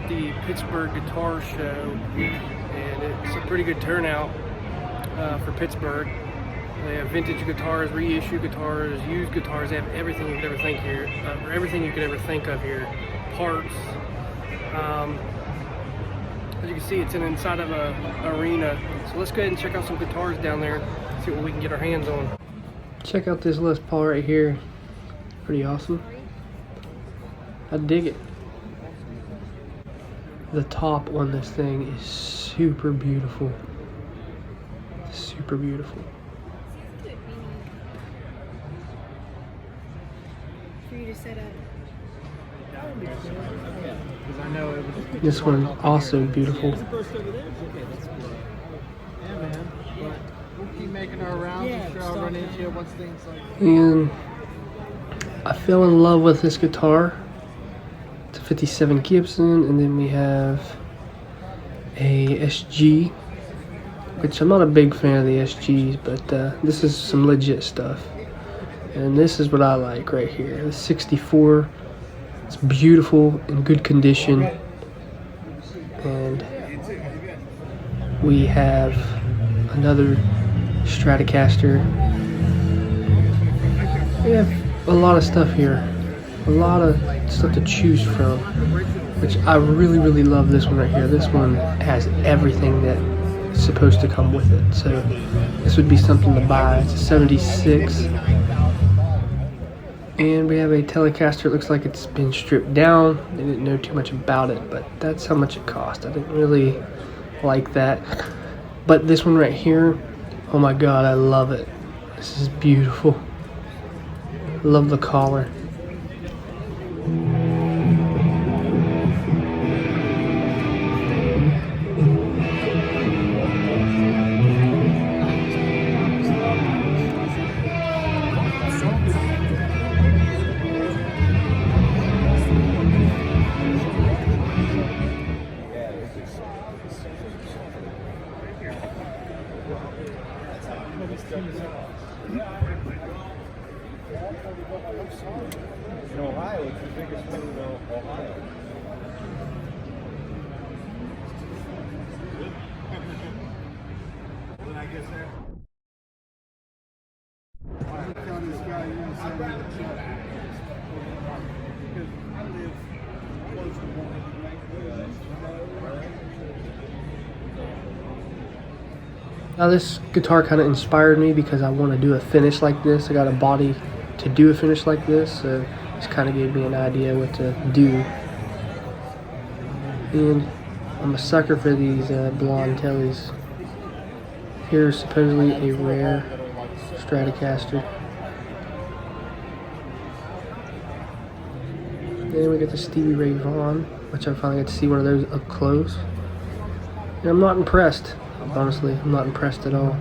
at the Pittsburgh Guitar Show, and it's a pretty good turnout for Pittsburgh. They have vintage guitars, reissue guitars, used guitars. They have everything you could ever think here, or everything you could ever think of here. Parts. As you can see, it's inside of a arena. So let's go ahead and check out some guitars down there. See what we can get our hands on. Check out this Les Paul right here. Pretty awesome. I dig it. The top on this thing is super beautiful. Super beautiful. For you to set up. This one also beautiful. Yeah, man. But we'll keep making our rounds. I'm sure I'll run into you once things like. And I fell in love with this guitar. It's a 57 Gibson, and then we have a SG, which I'm not a big fan of the SGs, but this is some legit stuff. And this is what I like right here. The 64. It's beautiful, in good condition. And we have another Stratocaster. We have a lot of stuff here. A lot of stuff to choose from, which I really love this one right here. This one has everything that is supposed to come with it, so this would be something to buy. It's a 76, and we have a Telecaster. It looks like it's been stripped down. I didn't know too much about it, but that's how much it cost. I didn't really like that, but this one right here, oh my god, I love it. This is beautiful. Love the collar. In Ohio, it's the biggest one in Ohio. Then I guess that. I tell this guy, you want to send me the check. Because I live close to one. Now this guitar kind of inspired me because I want to do a finish like this. I got a body to do a finish like this, so this kind of gave me an idea what to do. And I'm a sucker for these blonde tellies. Here's supposedly a rare Stratocaster. Then we got the Stevie Ray Vaughan, which I finally got to see one of those up close. And I'm not impressed. Honestly, I'm not impressed at all.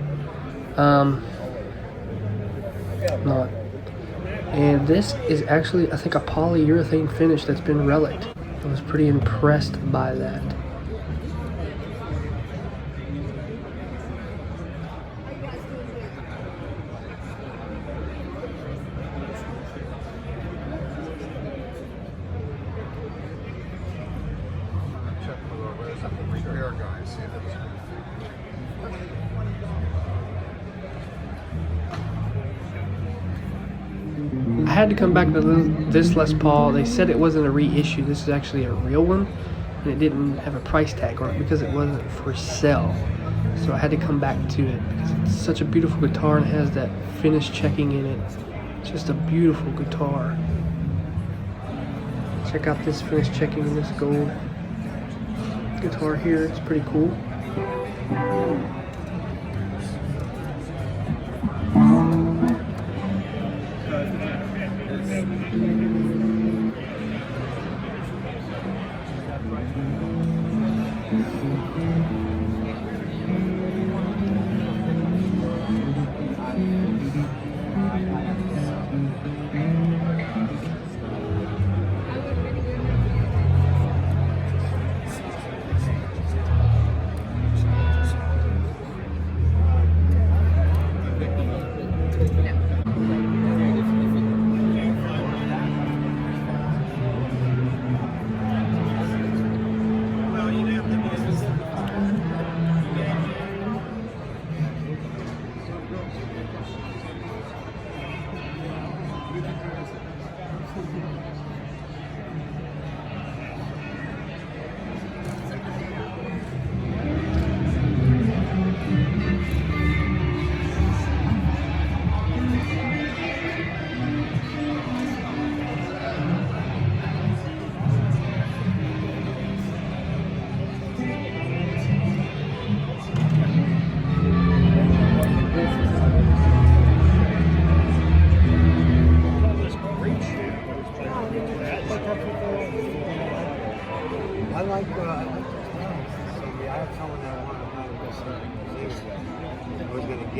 I'm not. And this is actually, I think, a polyurethane finish that's been relicked. I was pretty impressed by that. Repair guys. I had to come back to this Les Paul. They said it wasn't a reissue. This is actually a real one, and it didn't have a price tag on it because it wasn't for sale. So I had to come back to it because it's such a beautiful guitar and it has that finish checking in it. It's just a beautiful guitar. Check out this finish checking in this gold guitar here. It's pretty cool.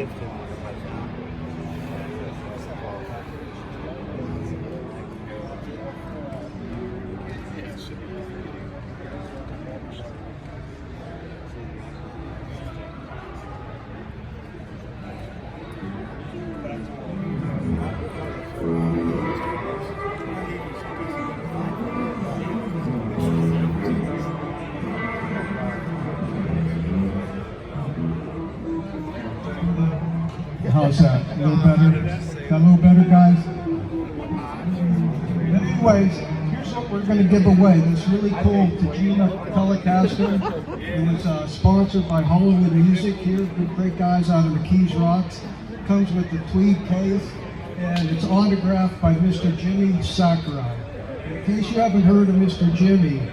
gifted. How's that? A little better? Got a little better, guys? Anyways, here's what we're going to give away. This really cool Tajima Telecaster. It was sponsored by Hollywood Music here. Good, great guys out of the Keys Rocks. Comes with the tweed case, and it's autographed by Mr. Jimmy Sakurai. In case you haven't heard of Mr. Jimmy,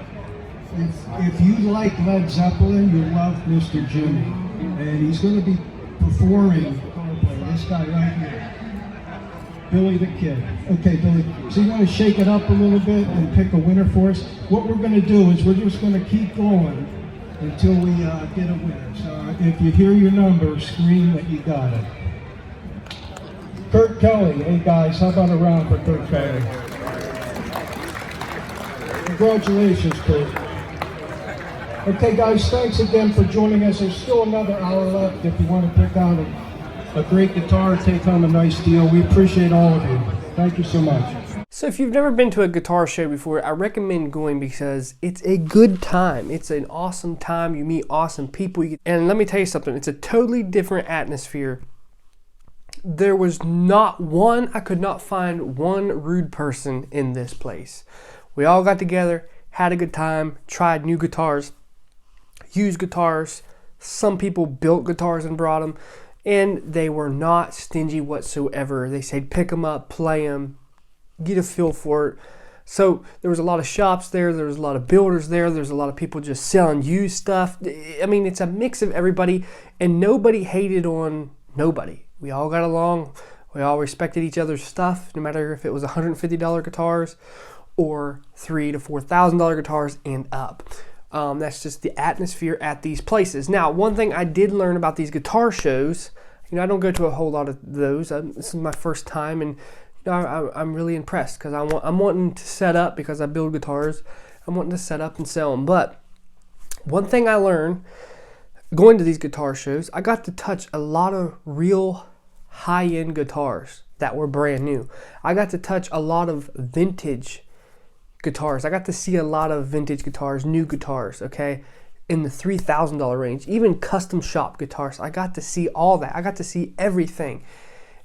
if you like Led Zeppelin, you'll love Mr. Jimmy. And he's going to be performing. This guy right here, Billy the Kid. Okay, Billy, so you want to shake it up a little bit and pick a winner for us? What we're going to do is we're just going to keep going until we get a winner. So if you hear your number, scream that you got it. Kurt Kelly. Hey guys, how about a round for Kurt Kelly? Congratulations, Kurt. Okay guys, thanks again for joining us. There's still another hour left if you want to pick out a great guitar, take home a nice deal. We appreciate all of you. Thank you so much. So if you've never been to a guitar show before, I recommend going because it's a good time. It's an awesome time. You meet awesome people. And let me tell you something, it's a totally different atmosphere. There was not one, I could not find one rude person in this place. We all got together, had a good time, tried new guitars, used guitars. Some people built guitars and brought them. And they were not stingy whatsoever. They said pick them up, play them, get a feel for it. So there was a lot of shops there. There was a lot of builders there. There's a lot of people just selling used stuff. I mean, it's a mix of everybody, and nobody hated on nobody. We all got along. We all respected each other's stuff, no matter if it was $150 guitars or $3,000 to $4,000 guitars and up. That's just the atmosphere at these places. Now, one thing I did learn about these guitar shows, I don't go to a whole lot of those. This is my first time, and I'm really impressed because I'm wanting to set up because I build guitars. I'm wanting to set up and sell them. But one thing I learned going to these guitar shows, I got to touch a lot of real high-end guitars that were brand new. I got to touch a lot of vintage guitars. I got to see a lot of vintage guitars, new guitars, okay, in the $3,000 range, even custom shop guitars. I got to see all that. I got to see everything.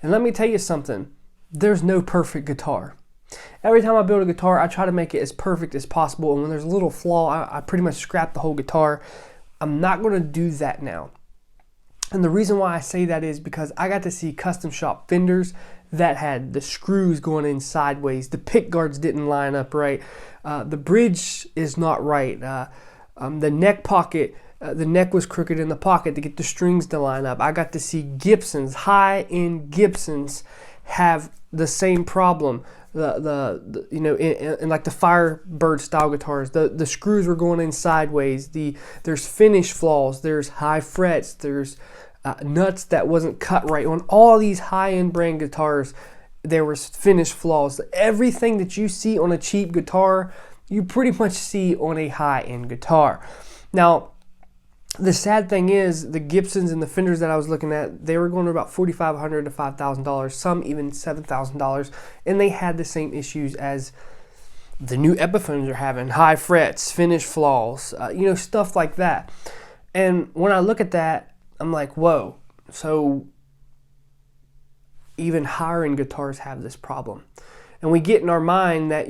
And let me tell you something, there's no perfect guitar. Every time I build a guitar, I try to make it as perfect as possible, and when there's a little flaw, I pretty much scrap the whole guitar. I'm not going to do that now. And the reason why I say that is because I got to see custom shop fenders that had the screws going in sideways. The pick guards didn't line up right. The bridge is not right. The neck pocket, the neck was crooked in the pocket to get the strings to line up. I got to see Gibsons, high-end Gibsons, have the same problem. In like the Firebird style guitars, the screws were going in sideways. There's finish flaws. There's high frets. There's nuts that wasn't cut right. On all these high-end brand guitars, there was finish flaws. Everything that you see on a cheap guitar, you pretty much see on a high-end guitar. Now, the sad thing is, the Gibsons and the Fenders that I was looking at, they were going to about $4,500 to $5,000, some even $7,000, and they had the same issues as the new Epiphones are having, high frets, finish flaws, stuff like that. And when I look at that, I'm like, whoa, so even higher end guitars have this problem. And we get in our mind that,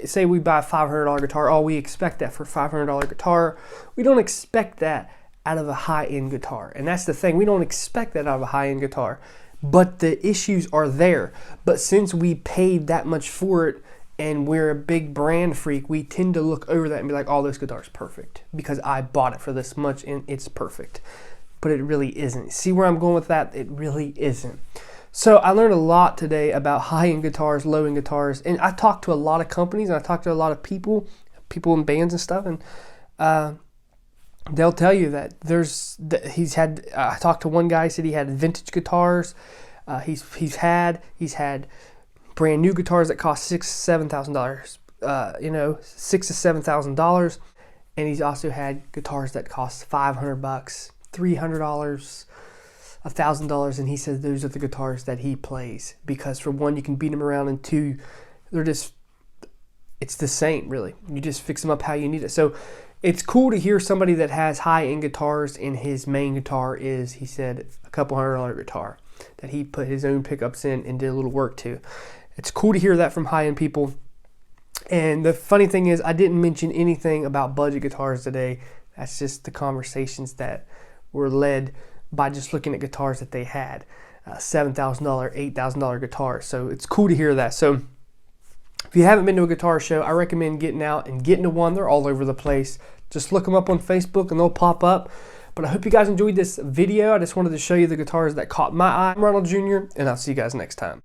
say we buy a $500 guitar, oh, we expect that for a $500 guitar. We don't expect that out of a high-end guitar. And that's the thing, we don't expect that out of a high-end guitar. But the issues are there. But since we paid that much for it and we're a big brand freak, we tend to look over that and be like, oh, this guitar's perfect because I bought it for this much and it's perfect. But it really isn't. See where I'm going with that? It really isn't. So I learned a lot today about high-end guitars, low-end guitars, and I talked to a lot of companies, and I talked to a lot of people in bands and stuff, and they'll tell you that he's had. I talked to one guy, said he had vintage guitars. He's had brand new guitars that cost $6,000-$7,000. $6,000-$7,000, and he's also had guitars that cost $500, $300, $1,000, and he says those are the guitars that he plays because for one, you can beat them around, and two, it's the same really. You just fix them up how you need it. So it's cool to hear somebody that has high-end guitars, and his main guitar is, he said, a couple $100 guitar that he put his own pickups in and did a little work to. It's cool to hear that from high-end people. And the funny thing is, I didn't mention anything about budget guitars today. That's just the conversations that were led by just looking at guitars that they had. $7,000, $8,000 guitars. So it's cool to hear that. So if you haven't been to a guitar show, I recommend getting out and getting to one. They're all over the place. Just look them up on Facebook and they'll pop up. But I hope you guys enjoyed this video. I just wanted to show you the guitars that caught my eye. I'm Ronald Jr., and I'll see you guys next time.